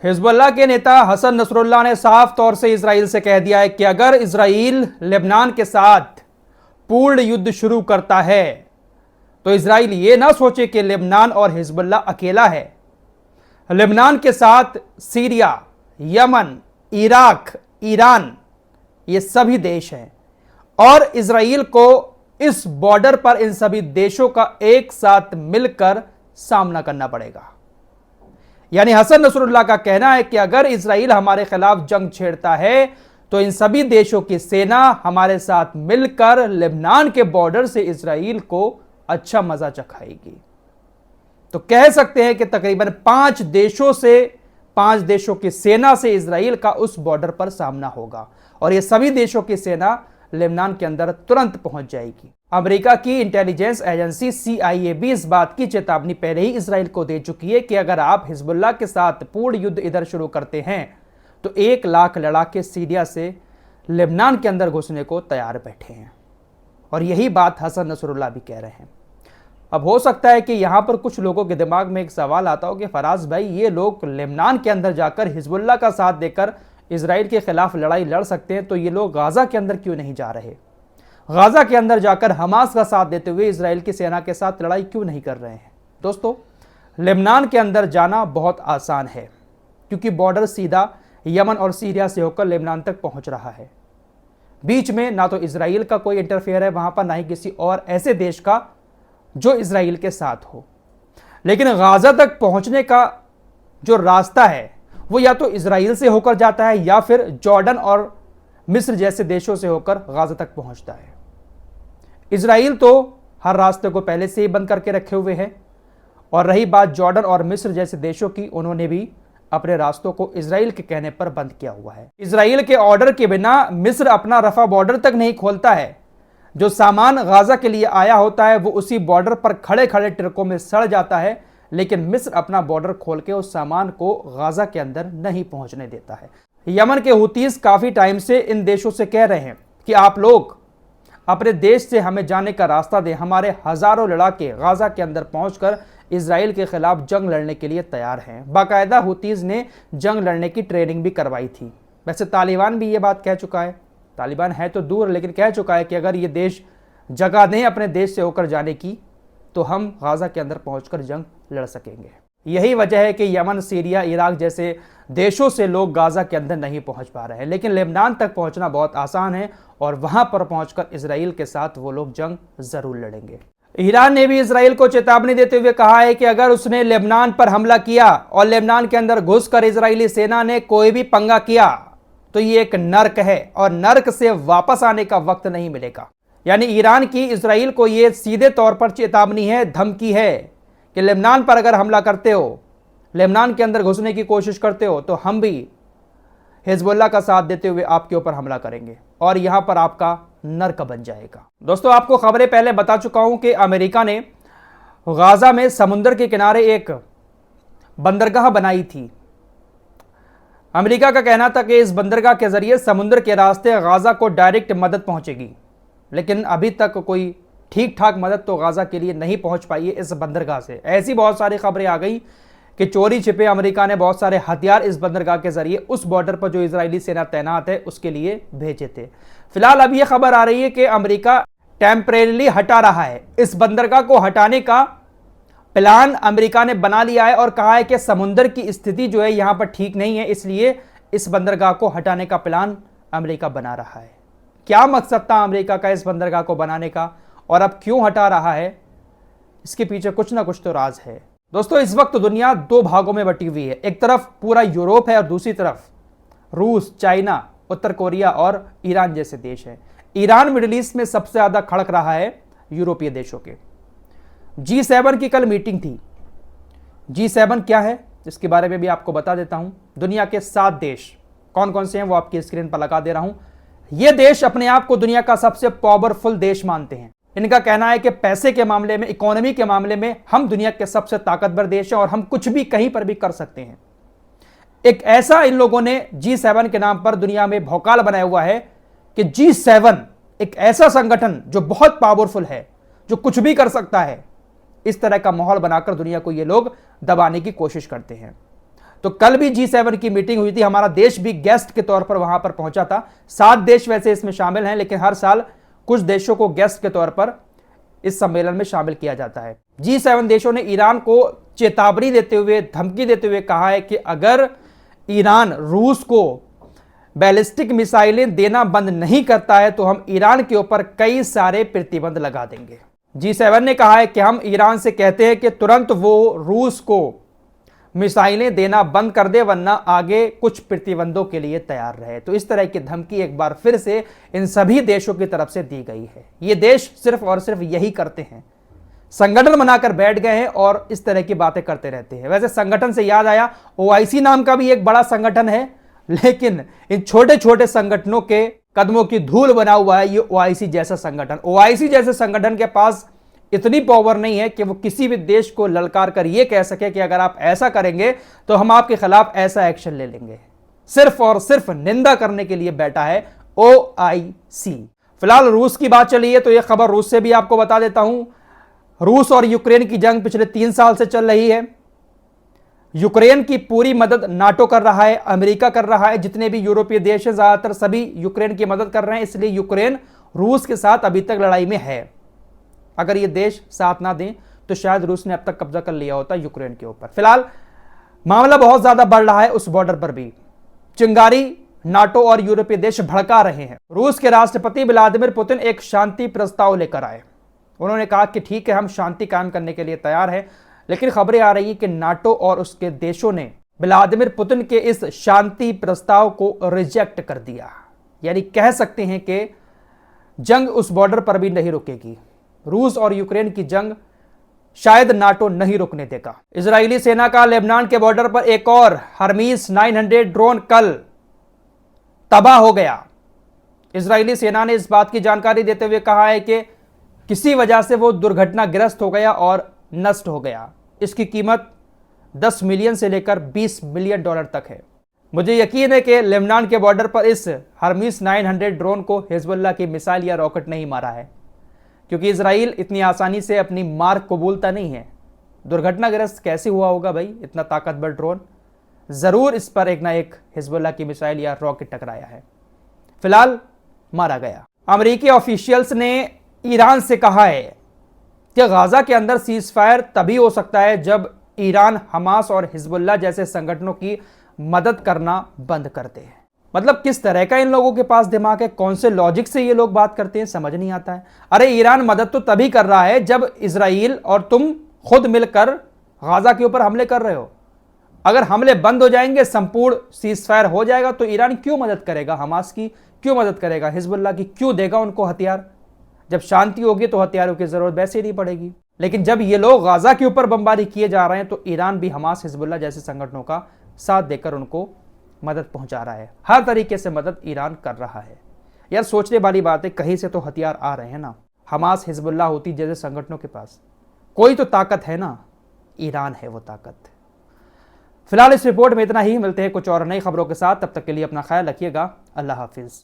Hezbollah के नेता Hasan Nasrallah ने साफ तौर से इजराइल से कह दिया है कि अगर इजराइल लेबनान के साथ पूर्ण युद्ध शुरू करता है तो इजराइल ये ना सोचे कि लेबनान और हिजबुल्लाह अकेला है। लेबनान के साथ सीरिया, यमन, इराक, ईरान, ये सभी देश हैं और इजराइल को इस बॉर्डर पर इन सभी देशों का एक साथ मिलकर सामना करना पड़ेगा। यानी हसन नसरुल्लाह का कहना है कि अगर इजराइल हमारे खिलाफ जंग छेड़ता है तो इन सभी देशों की सेना हमारे साथ मिलकर लेबनान के बॉर्डर से इजराइल को अच्छा मजा चखाएगी। तो कह सकते हैं कि तकरीबन 5 देशों की सेना से इजराइल का उस बॉर्डर पर सामना होगा और ये सभी देशों की सेना लेबनान के अंदर तुरंत पहुंच जाएगी। अमेरिका की इंटेलिजेंस एजेंसी CIA भी इस बात की चेतावनी पहले ही इजराइल को दे चुकी है कि अगर आप हिजबुल्लाह के साथ पूर्ण युद्ध इधर शुरू करते हैं तो 1 लाख लड़ाके सीरिया से लेबनान के अंदर घुसने को तैयार बैठे हैं। और यही बात हसन नसरुल्लाह भी कह रहे हैं। अब हो सकता है कि यहां पर कुछ लोगों के दिमाग में एक सवाल आता हो कि फराज भाई, ये लोग लेबनान के अंदर जाकर हिजबुल्लाह का साथ देकर इजराइल के खिलाफ लड़ाई लड़ सकते हैं, तो ये लोग गाजा के अंदर क्यों नहीं जा रहे? गाजा के अंदर जाकर हमास का साथ देते हुए इजराइल की सेना के साथ लड़ाई क्यों नहीं कर रहे हैं? दोस्तों, लेबनान के अंदर जाना बहुत आसान है क्योंकि बॉर्डर सीधा यमन और सीरिया से होकर लेबनान तक पहुंच रहा है। बीच में ना तो इजराइल का कोई इंटरफेयर है वहां पर, ना ही किसी और ऐसे देश का जो इजराइल के साथ हो। लेकिन गाजा तक पहुंचने का जो रास्ता है वो या तो इजराइल से होकर जाता है या फिर जॉर्डन और मिस्र जैसे देशों से होकर गाजा तक पहुंचता है। इजराइल तो हर रास्ते को पहले से ही बंद करके रखे हुए है और रही बात जॉर्डन और मिस्र जैसे देशों की, उन्होंने भी अपने रास्तों को इजराइल के कहने पर बंद किया हुआ है। इजराइल के ऑर्डर के बिना मिस्र अपना रफा बॉर्डर तक नहीं खोलता है। जो सामान गाजा के लिए आया होता है वो उसी बॉर्डर पर खड़े खड़े ट्रकों में सड़ जाता है, लेकिन मिस्र अपना बॉर्डर खोल के उस सामान को गाजा के अंदर नहीं पहुंचने देता है। यमन के हुतीस काफी टाइम से इन देशों से कह रहे हैं कि आप लोग अपने देश से हमें जाने का रास्ता दें। हमारे हजारों लड़ाके गाजा के अंदर पहुंचकर इजराइल के खिलाफ जंग लड़ने के लिए तैयार हैं। बाकायदा हुतीस ने जंग लड़ने की ट्रेनिंग भी करवाई थी। वैसे तालिबान भी ये बात कह चुका है, तालिबान है तो दूर लेकिन कह चुका है कि अगर ये देश जगह दें अपने देश से होकर जाने की तो हम गाजा के अंदर पहुंचकर जंग लड़ सकेंगे। यही वजह है कि यमन, सीरिया, इराक जैसे देशों से लोग गाजा के अंदर नहीं पहुंच पा रहे हैं, लेकिन लेबनान तक पहुंचना बहुत आसान है और वहां पर पहुंचकर इजराइल के साथ वो लोग जंग जरूर लड़ेंगे। ईरान ने भी इजराइल को चेतावनी देते हुए कहा है कि अगर उसने लेबनान पर हमला किया और लेबनान के अंदर घुसकर इजरायली सेना ने कोई भी पंगा किया तो ये एक नर्क है और नर्क से वापस आने का वक्त नहीं मिलेगा। यानी ईरान की इजराइल को यह सीधे तौर पर चेतावनी है, धमकी है कि लेबनान पर अगर हमला करते हो, लेबनान के अंदर घुसने की कोशिश करते हो तो हम भी हिजबुल्लाह का साथ देते हुए आपके ऊपर हमला करेंगे और यहां पर आपका नर्क बन जाएगा। दोस्तों, आपको खबरें पहले बता चुका हूं कि अमेरिका ने गाजा में समुद्र के किनारे एक बंदरगाह बनाई थी। अमेरिका का कहना था कि इस बंदरगाह के जरिए समुद्र के रास्ते गाजा को डायरेक्ट मदद पहुंचेगी, लेकिन अभी तक कोई ठीक ठाक मदद तो गाजा के लिए नहीं पहुंच पाई है इस बंदरगाह से। ऐसी बहुत सारी खबरें आ गई कि चोरी छिपे अमेरिका ने बहुत सारे हथियार इस बंदरगाह के जरिए उस बॉर्डर पर जो इजरायली सेना तैनात है उसके लिए भेजे थे। फिलहाल अब यह खबर आ रही है कि अमेरिका टेम्परेरीली हटा रहा है। इस बंदरगाह को हटाने का प्लान अमेरिका ने बना लिया है और कहा है कि समुद्र की स्थिति जो है यहां पर ठीक नहीं है, इसलिए इस बंदरगाह को हटाने का प्लान अमेरिका बना रहा है। क्या मकसद था अमेरिका का इस बंदरगाह को बनाने का और अब क्यों हटा रहा है, इसके पीछे कुछ ना कुछ तो राज है। दोस्तों, इस वक्त दुनिया 2 भागों में बटी हुई है। एक तरफ पूरा यूरोप है और दूसरी तरफ रूस, चाइना, उत्तर कोरिया और ईरान जैसे देश हैं। ईरान मिडिल ईस्ट में सबसे ज्यादा खड़क रहा है यूरोपीय देशों के। G7 की कल मीटिंग थी। G7 क्या है इसके बारे में भी आपको बता देता हूं। दुनिया के 7 देश कौन कौन से हैं वो आपकी स्क्रीन पर लगा दे रहा हूं। ये देश अपने आप को दुनिया का सबसे पावरफुल देश मानते हैं। इनका कहना है कि पैसे के मामले में, इकोनॉमी के मामले में हम दुनिया के सबसे ताकतवर देश हैं और हम कुछ भी कहीं पर भी कर सकते हैं। एक ऐसा इन लोगों ने G7 के नाम पर दुनिया में भौकाल बनाया हुआ है कि G7 एक ऐसा संगठन जो बहुत पावरफुल है, जो कुछ भी कर सकता है। इस तरह का माहौल बनाकर दुनिया को ये लोग दबाने की कोशिश करते हैं। तो कल भी G7 की मीटिंग हुई थी, हमारा देश भी गेस्ट के तौर पर वहां पर पहुंचा था। 7 देश वैसे इसमें शामिल हैं, लेकिन हर साल कुछ देशों को गेस्ट के तौर पर इस सम्मेलन में शामिल किया जाता है। G7 देशों ने ईरान को चेतावनी देते हुए, धमकी देते हुए कहा है कि अगर ईरान रूस को बैलिस्टिक मिसाइलें देना बंद नहीं करता है तो हम ईरान के ऊपर कई सारे प्रतिबंध लगा देंगे। G7 ने कहा है कि हम ईरान से कहते हैं कि तुरंत वो रूस को मिसाइलें देना बंद कर दे, वरना आगे कुछ प्रतिबंधों के लिए तैयार रहे। तो इस तरह की धमकी एक बार फिर से इन सभी देशों की तरफ से दी गई है। ये देश सिर्फ और सिर्फ यही करते हैं, संगठन बनाकर बैठ गए हैं और इस तरह की बातें करते रहते हैं। वैसे संगठन से याद आया, OIC नाम का भी एक बड़ा संगठन है, लेकिन इन छोटे छोटे संगठनों के कदमों की धूल बना हुआ है ये OIC जैसा संगठन। OIC जैसे संगठन के पास इतनी पावर नहीं है कि वो किसी भी देश को ललकार कर ये कह सके कि अगर आप ऐसा करेंगे तो हम आपके खिलाफ ऐसा एक्शन ले लेंगे। सिर्फ और सिर्फ निंदा करने के लिए बैठा है OIC। फिलहाल रूस की बात चली है तो यह खबर रूस से भी आपको बता देता हूं। रूस और यूक्रेन की जंग पिछले 3 साल से चल रही है। यूक्रेन की पूरी मदद नाटो कर रहा है, अमेरिका कर रहा है, जितने भी यूरोपीय देश हैं ज्यादातर सभी यूक्रेन की मदद कर रहे हैं। इसलिए यूक्रेन रूस के साथ अभी तक लड़ाई में है। अगर ये देश साथ ना दें तो शायद रूस ने अब तक कब्जा कर लिया होता यूक्रेन के ऊपर। फिलहाल मामला बहुत ज्यादा बढ़ रहा है उस बॉर्डर पर भी। चिंगारी नाटो और यूरोपीय देश भड़का रहे हैं। रूस के राष्ट्रपति व्लादिमीर पुतिन एक शांति प्रस्ताव लेकर आए। उन्होंने कहा कि ठीक है, हम शांति कायम करने के लिए तैयार हैं, लेकिन खबरें आ रही है कि नाटो और उसके देशों ने व्लादिमीर पुतिन के इस शांति प्रस्ताव को रिजेक्ट कर दिया। यानी कह सकते हैं कि जंग उस बॉर्डर पर भी नहीं रुकेगी। रूस और यूक्रेन की जंग शायद नाटो नहीं रुकने देगा। इजरायली सेना का लेबनान के बॉर्डर पर एक और हर्मीस 900 ड्रोन कल तबाह हो गया। इजरायली सेना ने इस बात की जानकारी देते हुए कहा है कि किसी वजह से वो दुर्घटनाग्रस्त हो गया और नष्ट हो गया। इसकी कीमत 10 मिलियन से लेकर 20 मिलियन डॉलर तक है। मुझे यकीन है कि लेबनान के बॉर्डर पर इस हर्मीस 900 ड्रोन को हिजबुल्लाह की मिसाइल या रॉकेट नहीं मारा है, क्योंकि इजराइल इतनी आसानी से अपनी मार कबूलता नहीं है। दुर्घटनाग्रस्त कैसे हुआ होगा भाई, इतना ताकतवर ड्रोन? जरूर इस पर एक ना एक हिजबुल्लाह की मिसाइल या रॉकेट टकराया है। फिलहाल मारा गया। अमेरिकी ऑफिशियल्स ने ईरान से कहा है कि गाजा के अंदर सीज फायर तभी हो सकता है जब ईरान हमास और हिजबुल्लाह जैसे संगठनों की मदद करना बंद कर दे। मतलब किस तरह का इन लोगों के पास दिमाग है, कौन से लॉजिक से ये लोग बात करते हैं, समझ नहीं आता है। अरे ईरान मदद तो तभी कर रहा है जब इजराइल और तुम खुद मिलकर गाजा के ऊपर हमले कर रहे हो। अगर हमले बंद हो जाएंगे, संपूर्ण सीज फायर हो जाएगा, तो ईरान क्यों मदद करेगा हमास की, क्यों मदद करेगा हिजबुल्लाह की, क्यों देगा उनको हथियार? जब शांति होगी तो हथियारों की जरूरत वैसे ही नहीं पड़ेगी। लेकिन जब ये लोग गाजा के ऊपर बमबारी किए जा रहे हैं तो ईरान भी हमास हिजबुल्लाह जैसे संगठनों का साथ देकर उनको मदद पहुंचा रहा है। हर तरीके से मदद ईरान कर रहा है। यार सोचने वाली बात है, कहीं से तो हथियार आ रहे हैं ना। हमास हिजबुल्लाह होती जैसे संगठनों के पास कोई तो ताकत है ना, ईरान है वो ताकत। फिलहाल इस रिपोर्ट में इतना ही। मिलते हैं कुछ और नई खबरों के साथ, तब तक के लिए अपना ख्याल रखिएगा। अल्लाह हाफिज।